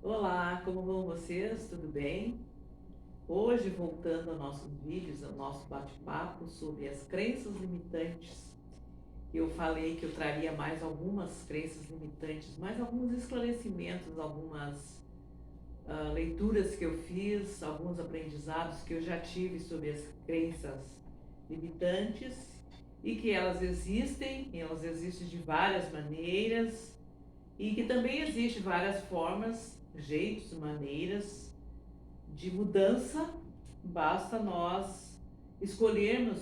Olá, como vão vocês? Tudo bem? Hoje, voltando aos nossos vídeos, ao nosso bate-papo sobre as crenças limitantes, eu falei que eu traria mais algumas crenças limitantes, mais alguns esclarecimentos, algumas leituras que eu fiz, alguns aprendizados que eu já tive sobre as crenças limitantes e que elas existem de várias maneiras e que também existem várias formas, jeitos, maneiras de mudança, basta nós escolhermos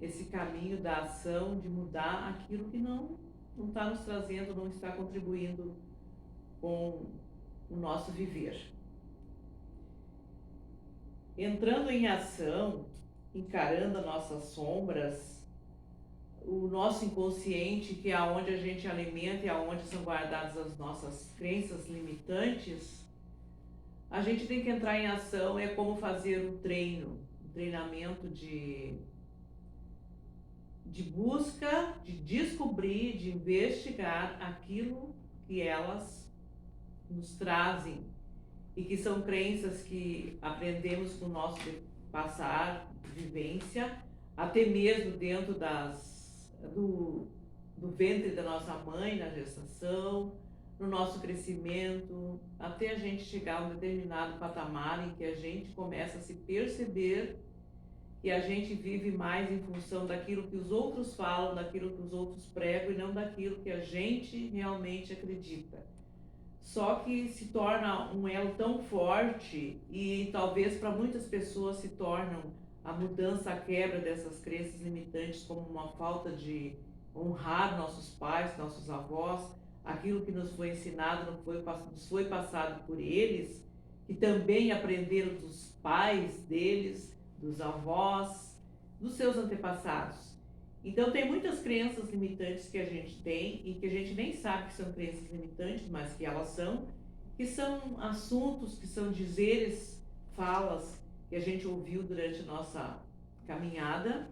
esse caminho da ação, de mudar aquilo que não está nos trazendo, não está contribuindo com o nosso viver. Entrando em ação, encarando as nossas sombras, o nosso inconsciente, que é onde a gente alimenta e aonde são guardadas as nossas crenças limitantes, a gente tem que entrar em ação, é como fazer um treinamento de busca, de descobrir, de investigar aquilo que elas nos trazem e que são crenças que aprendemos com o nosso passar, vivência, até mesmo dentro do ventre da nossa mãe, na gestação, no nosso crescimento, até a gente chegar a um determinado patamar em que a gente começa a se perceber que a gente vive mais em função daquilo que os outros falam, daquilo que os outros pregam e não daquilo que a gente realmente acredita. Só que se torna um elo tão forte e talvez para muitas pessoas se tornam a mudança, a quebra dessas crenças limitantes como uma falta de honrar nossos pais, nossos avós, aquilo que nos foi ensinado, nos foi passado por eles, que também aprenderam dos pais deles, dos avós, dos seus antepassados. Então tem muitas crenças limitantes que a gente tem e que a gente nem sabe que são crenças limitantes, mas que são assuntos, que são dizeres, falas que a gente ouviu durante a nossa caminhada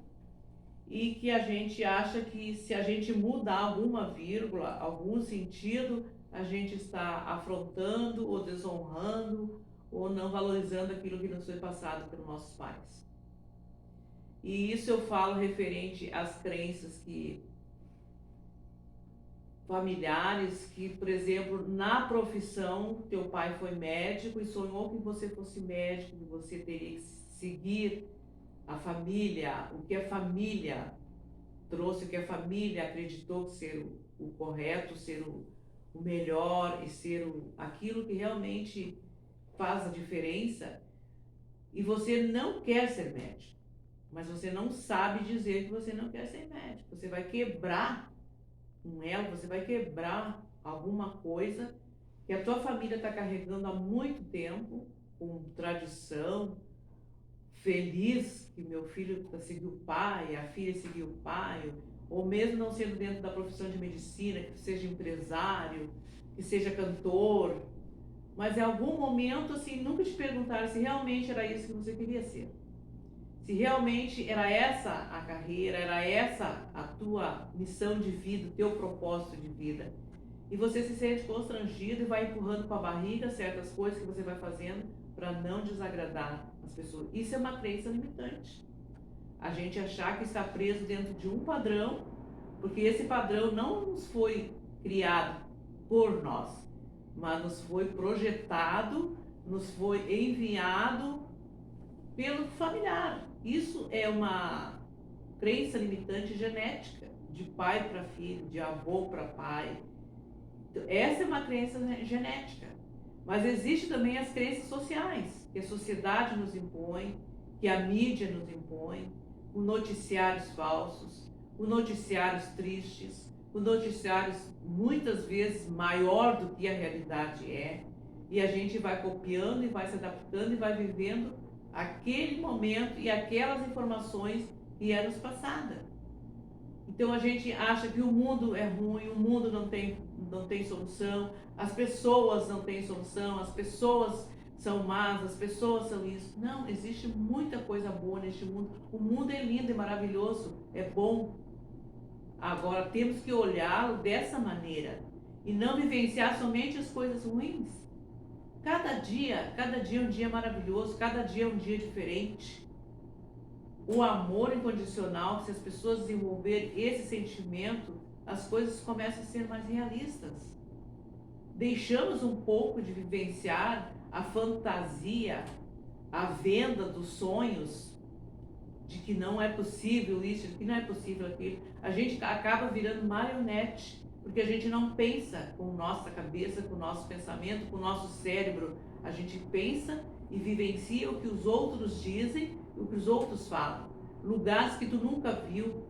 e que a gente acha que se a gente mudar alguma vírgula, algum sentido, a gente está afrontando ou desonrando ou não valorizando aquilo que nos foi passado pelos nossos pais. E isso eu falo referente às crenças que familiares que, por exemplo, na profissão, teu pai foi médico e sonhou que você fosse médico, que você teria que seguir a família, o que a família trouxe, o que a família acreditou ser o correto, ser o melhor e ser aquilo que realmente faz a diferença. E você não quer ser médico, mas você não sabe dizer que você não quer ser médico. Você vai quebrar um elo, você vai quebrar alguma coisa que a tua família está carregando há muito tempo, com tradição, feliz que meu filho seguiu o pai, a filha seguiu o pai, ou mesmo não sendo dentro da profissão de medicina, que seja empresário, que seja cantor, mas em algum momento assim nunca te perguntaram se realmente era isso que você queria ser. Se realmente era essa a carreira, era essa a tua missão de vida, o teu propósito de vida. E você se sente constrangido e vai empurrando com a barriga certas coisas que você vai fazendo para não desagradar as pessoas. Isso é uma crença limitante. A gente achar que está preso dentro de um padrão, porque esse padrão não nos foi criado por nós, mas nos foi projetado, nos foi enviado pelo familiar. Isso é uma crença limitante genética, de pai para filho, de avô para pai. Essa é uma crença genética. Mas existe também as crenças sociais, que a sociedade nos impõe, que a mídia nos impõe, os noticiários falsos, os noticiários tristes, os noticiários muitas vezes maior do que a realidade é, e a gente vai copiando e vai se adaptando e vai vivendo aquele momento e aquelas informações que é nos passada. Então a gente acha que o mundo é ruim, o mundo não tem solução, as pessoas não têm solução, as pessoas são más, as pessoas são isso. Não, existe muita coisa boa neste mundo. O mundo é lindo e maravilhoso, é bom. Agora temos que olhá-lo dessa maneira e não vivenciar somente as coisas ruins. Cada dia é um dia maravilhoso, cada dia é um dia diferente. O amor incondicional, se as pessoas desenvolverem esse sentimento, as coisas começam a ser mais realistas. Deixamos um pouco de vivenciar a fantasia, a venda dos sonhos, de que não é possível isso, de que não é possível aquilo. A gente acaba virando marionete, porque a gente não pensa com nossa cabeça, com o nosso pensamento, com o nosso cérebro. A gente pensa e vivencia o que os outros dizem, o que os outros falam. Lugares que tu nunca viu,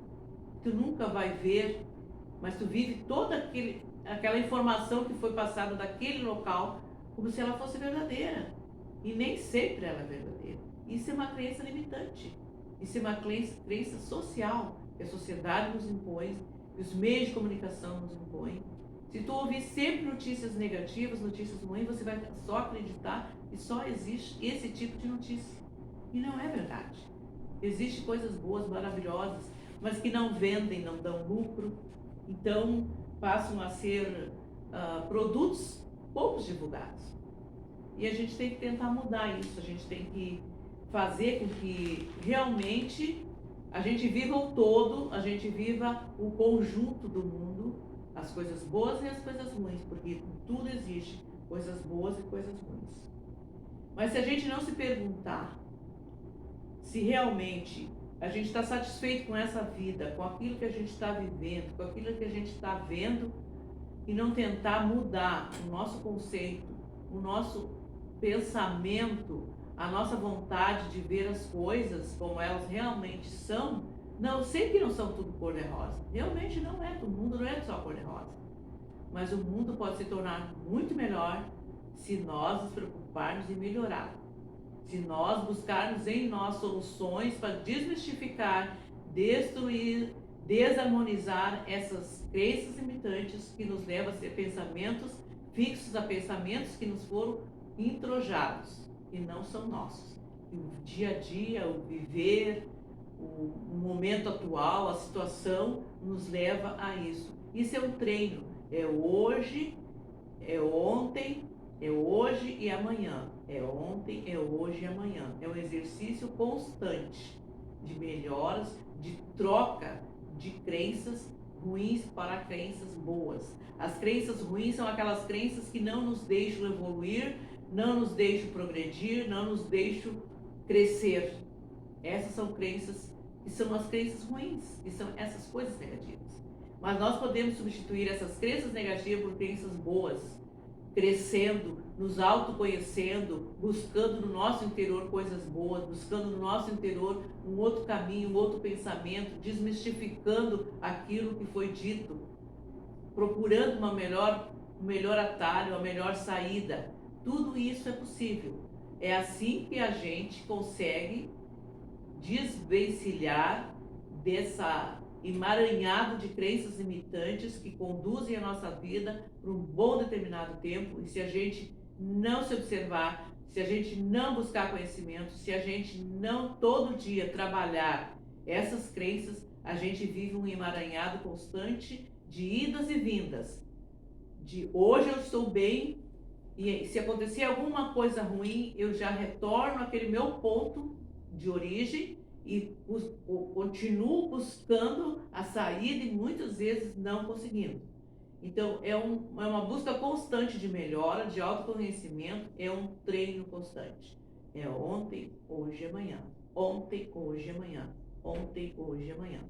tu nunca vai ver, mas tu vive toda aquela informação que foi passada daquele local como se ela fosse verdadeira. E nem sempre ela é verdadeira. Isso é uma crença limitante. Isso é uma crença social, que a sociedade nos impõe, que os meios de comunicação nos impõem. Se tu ouvir sempre notícias negativas, notícias ruins, você vai só acreditar que só existe esse tipo de notícia. E não é verdade. Existem coisas boas, maravilhosas, mas que não vendem, não dão lucro. Então, passam a ser produtos poucos divulgados. E a gente tem que tentar mudar isso, a gente tem que fazer com que realmente a gente viva o todo, a gente viva o conjunto do mundo, as coisas boas e as coisas ruins, porque tudo existe coisas boas e coisas ruins. Mas se a gente não se perguntar se realmente a gente está satisfeito com essa vida, com aquilo que a gente está vivendo, com aquilo que a gente está vendo, e não tentar mudar o nosso conceito, o nosso pensamento, a nossa vontade de ver as coisas como elas realmente são, não sei que não são tudo cor-de-rosa, realmente não é, o mundo não é só cor-de-rosa, mas o mundo pode se tornar muito melhor se nós nos preocuparmos em melhorar, se nós buscarmos em nós soluções para desmistificar, destruir, desarmonizar essas crenças limitantes que nos levam a ser pensamentos fixos, a pensamentos que nos foram introjados e não são nossos. E o dia a dia, o viver, o momento atual, a situação nos leva a isso. Isso é um treino, é hoje, é ontem, é hoje e amanhã. É ontem, é hoje e amanhã. É um exercício constante de melhoras, de troca de crenças ruins para crenças boas. As crenças ruins são aquelas crenças que não nos deixam evoluir, não nos deixam progredir, não nos deixam crescer. Essas são crenças que são as crenças ruins, que são essas coisas negativas. Mas nós podemos substituir essas crenças negativas por crenças boas, crescendo, nos autoconhecendo, buscando no nosso interior coisas boas, buscando no nosso interior um outro caminho, um outro pensamento, desmistificando aquilo que foi dito, procurando um melhor atalho, uma melhor saída. Tudo isso é possível. É assim que a gente consegue desvencilhar dessa emaranhado de crenças limitantes que conduzem a nossa vida por um bom determinado tempo. E se a gente não se observar, se a gente não buscar conhecimento, se a gente não todo dia trabalhar essas crenças, a gente vive um emaranhado constante de idas e vindas. De hoje eu estou bem e se acontecer alguma coisa ruim, eu já retorno àquele meu ponto de origem e continuo buscando a saída e muitas vezes não conseguindo. Então, é uma busca constante de melhora, de autoconhecimento, é um treino constante. É ontem, hoje e amanhã. Ontem, hoje e amanhã. Ontem, hoje e amanhã.